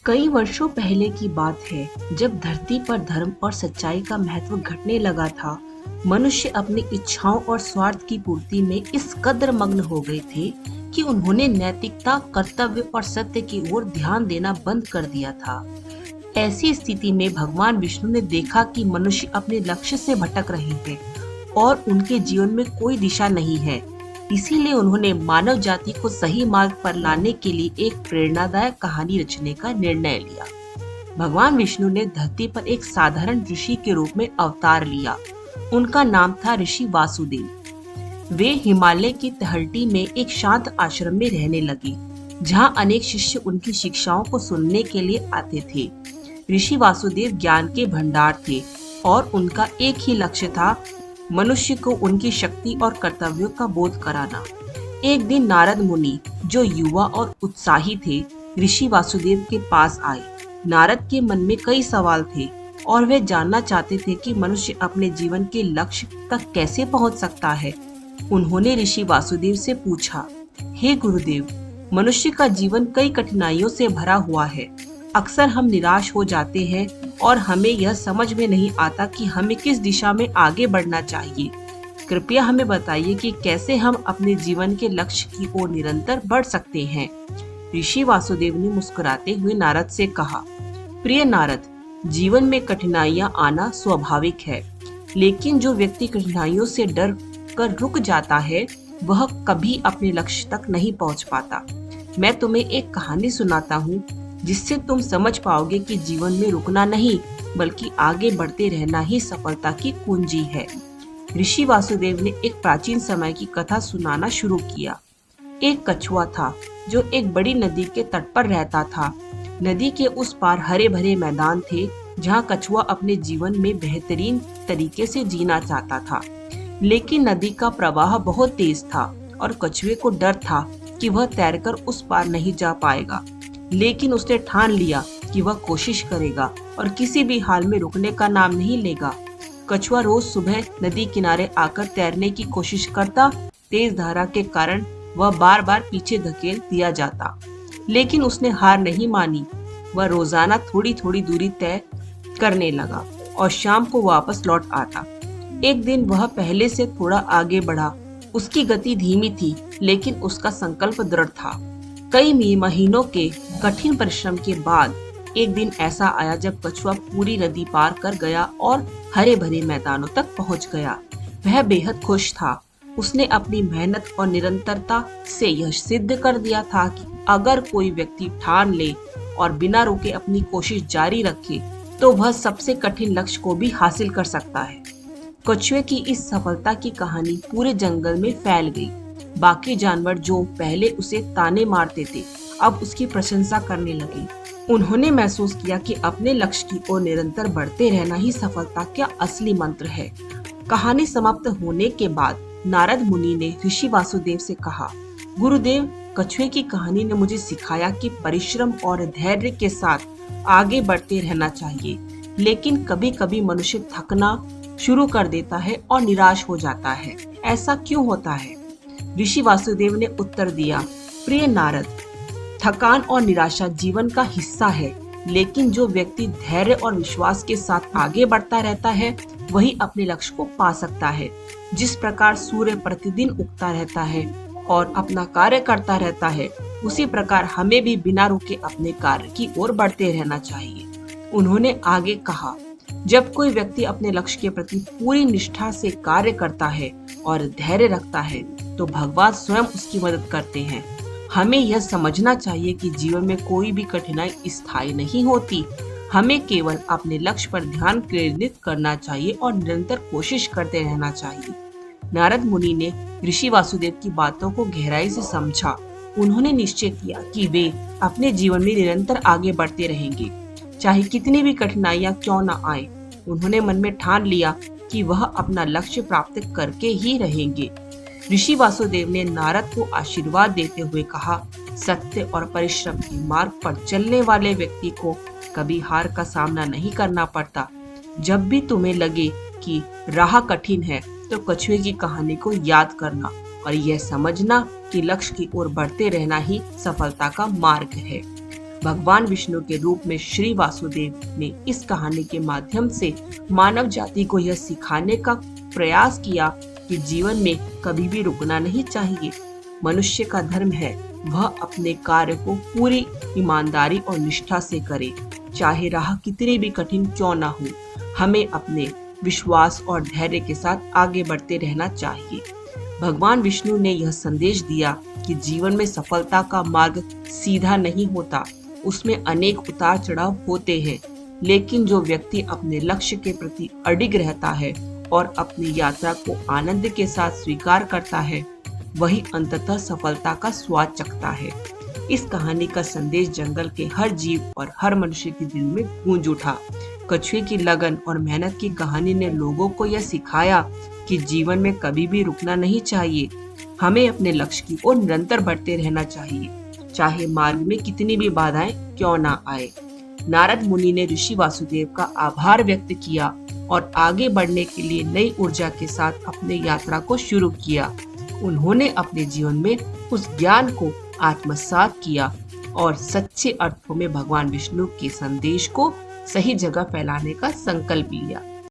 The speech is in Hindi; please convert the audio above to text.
कई वर्षों पहले की बात है, जब धरती पर धर्म और सच्चाई का महत्व घटने लगा था। मनुष्य अपनी इच्छाओं और स्वार्थ की पूर्ति में इस कदर मग्न हो गए थे कि उन्होंने नैतिकता, कर्तव्य और सत्य की ओर ध्यान देना बंद कर दिया था। ऐसी स्थिति में भगवान विष्णु ने देखा कि मनुष्य अपने लक्ष्य से भटक रहे हैं और उनके जीवन में कोई दिशा नहीं है। इसीलिए उन्होंने मानव जाति को सही मार्ग पर लाने के लिए एक प्रेरणादायक कहानी रचने का निर्णय लिया। भगवान विष्णु ने धरती पर एक साधारण ऋषि के रूप में अवतार लिया। उनका नाम था ऋषि वासुदेव। वे हिमालय की तलहटी में एक शांत आश्रम में रहने लगे, जहाँ अनेक शिष्य उनकी शिक्षाओं को सुनने के लिए आते थे। ऋषि वासुदेव ज्ञान के भंडार थे और उनका एक ही लक्ष्य था, मनुष्य को उनकी शक्ति और कर्तव्यों का बोध कराना। एक दिन नारद मुनि, जो युवा और उत्साही थे, ऋषि वासुदेव के पास आए। नारद के मन में कई सवाल थे और वे जानना चाहते थे कि मनुष्य अपने जीवन के लक्ष्य तक कैसे पहुंच सकता है। उन्होंने ऋषि वासुदेव से पूछा, हे गुरुदेव, मनुष्य का जीवन कई कठिनाइयों से भरा हुआ है। अक्सर हम निराश हो जाते हैं और हमें यह समझ में नहीं आता कि हमें किस दिशा में आगे बढ़ना चाहिए। कृपया हमें बताइए कि कैसे हम अपने जीवन के लक्ष्य की ओर निरंतर बढ़ सकते हैं। ऋषि वासुदेव ने मुस्कुराते हुए नारद से कहा, प्रिय नारद, जीवन में कठिनाइयां आना स्वाभाविक है, लेकिन जो व्यक्ति कठिनाइयों से डर कर रुक जाता है, वह कभी अपने लक्ष्य तक नहीं पहुंच पाता। मैं तुम्हें एक कहानी सुनाता हूँ, जिससे तुम समझ पाओगे कि जीवन में रुकना नहीं, बल्कि आगे बढ़ते रहना ही सफलता की कुंजी है। ऋषि वासुदेव ने एक प्राचीन समय की कथा सुनाना शुरू किया। एक कछुआ था जो एक बड़ी नदी के तट पर रहता था। नदी के उस पार हरे भरे मैदान थे, जहाँ कछुआ अपने जीवन में बेहतरीन तरीके से जीना चाहता था। लेकिन नदी का प्रवाह बहुत तेज था और कछुए को डर था कि वह तैरकर उस पार नहीं जा पाएगा। लेकिन उसने ठान लिया कि वह कोशिश करेगा और किसी भी हाल में रुकने का नाम नहीं लेगा। कछुआ रोज सुबह नदी किनारे आकर तैरने की कोशिश करता। तेज धारा के कारण वह बार बार पीछे धकेल दिया जाता, लेकिन उसने हार नहीं मानी। वह रोजाना थोड़ी थोड़ी दूरी तय करने लगा और शाम को वापस लौट आता। एक दिन वह पहले से थोड़ा आगे बढ़ा। उसकी गति धीमी थी, लेकिन उसका संकल्प दृढ़ था। कई महीनों के कठिन परिश्रम के बाद एक दिन ऐसा आया जब कछुआ पूरी नदी पार कर गया और हरे भरे मैदानों तक पहुंच गया। वह बेहद खुश था। उसने अपनी मेहनत और निरंतरता से यह सिद्ध कर दिया था कि अगर कोई व्यक्ति ठान ले और बिना रुके अपनी कोशिश जारी रखे, तो वह सबसे कठिन लक्ष्य को भी हासिल कर सकता है। कछुए की इस सफलता की कहानी पूरे जंगल में फैल गई। बाकी जानवर, जो पहले उसे ताने मारते थे, अब उसकी प्रशंसा करने लगे। उन्होंने महसूस किया कि अपने लक्ष्य की ओर निरंतर बढ़ते रहना ही सफलता का असली मंत्र है। कहानी समाप्त होने के बाद नारद मुनि ने ऋषि वासुदेव से कहा, गुरुदेव, कछुए की कहानी ने मुझे सिखाया कि परिश्रम और धैर्य के साथ आगे बढ़ते रहना चाहिए। लेकिन कभी कभी मनुष्य थकना शुरू कर देता है और निराश हो जाता है। ऐसा क्यों होता है? ऋषि वासुदेव ने उत्तर दिया, प्रिय नारद, थकान और निराशा जीवन का हिस्सा है, लेकिन जो व्यक्ति धैर्य और विश्वास के साथ आगे बढ़ता रहता है, वही अपने लक्ष्य को पा सकता है। जिस प्रकार सूर्य प्रतिदिन उगता रहता है और अपना कार्य करता रहता है, उसी प्रकार हमें भी बिना रुके अपने कार्य की ओर बढ़ते रहना चाहिए। उन्होंने आगे कहा, जब कोई व्यक्ति अपने लक्ष्य के प्रति पूरी निष्ठा से कार्य करता है और धैर्य रखता है, तो भगवान स्वयं उसकी मदद करते हैं। हमें यह समझना चाहिए कि जीवन में कोई भी कठिनाई स्थायी नहीं होती। हमें केवल अपने लक्ष्य पर ध्यान केंद्रित करना चाहिए और निरंतर कोशिश करते रहना चाहिए। नारद मुनि ने ऋषि वासुदेव की बातों को गहराई से समझा। उन्होंने निश्चय किया कि वे अपने जीवन में निरंतर आगे बढ़ते रहेंगे, चाहे कितनी भी कठिनाइयां क्यों न आए। उन्होंने मन में ठान लिया कि वह अपना लक्ष्य प्राप्त करके ही रहेंगे। ऋषि वासुदेव ने नारद को आशीर्वाद देते हुए कहा, सत्य और परिश्रम के मार्ग पर चलने वाले व्यक्ति को कभी हार का सामना नहीं करना पड़ता। जब भी तुम्हें लगे कि राह कठिन है, तो कछुए की कहानी को याद करना और यह समझना कि लक्ष्य की ओर बढ़ते रहना ही सफलता का मार्ग है। भगवान विष्णु के रूप में श्री वासुदेव ने इस कहानी के माध्यम से मानव जाति को यह सिखाने का प्रयास किया कि जीवन में कभी भी रुकना नहीं चाहिए। मनुष्य का धर्म है वह अपने कार्य को पूरी ईमानदारी और निष्ठा से करे, चाहे राह कितनी भी कठिन क्यों ना हो। हमें अपने विश्वास और धैर्य के साथ आगे बढ़ते रहना चाहिए। भगवान विष्णु ने यह संदेश दिया कि जीवन में सफलता का मार्ग सीधा नहीं होता, उसमें अनेक उतार चढ़ाव होते हैं, लेकिन जो व्यक्ति अपने लक्ष्य के प्रति अडिग रहता है और अपनी यात्रा को आनंद के साथ स्वीकार करता है, वही अंततः सफलता का स्वाद चखता है। इस कहानी का संदेश जंगल के हर जीव और हर मनुष्य के दिल में गूंज उठा। कछुए की लगन और मेहनत की कहानी ने लोगों को यह सिखाया कि जीवन में कभी भी रुकना नहीं चाहिए। हमें अपने लक्ष्य की ओर निरंतर बढ़ते रहना चाहिए, चाहे मार्ग में कितनी भी बाधाएं क्यों ना आए। नारद मुनि ने ऋषि वासुदेव का आभार व्यक्त किया और आगे बढ़ने के लिए नई ऊर्जा के साथ अपनी यात्रा को शुरू किया। उन्होंने अपने जीवन में उस ज्ञान को आत्मसात किया और सच्चे अर्थों में भगवान विष्णु के संदेश को सही जगह फैलाने का संकल्प लिया।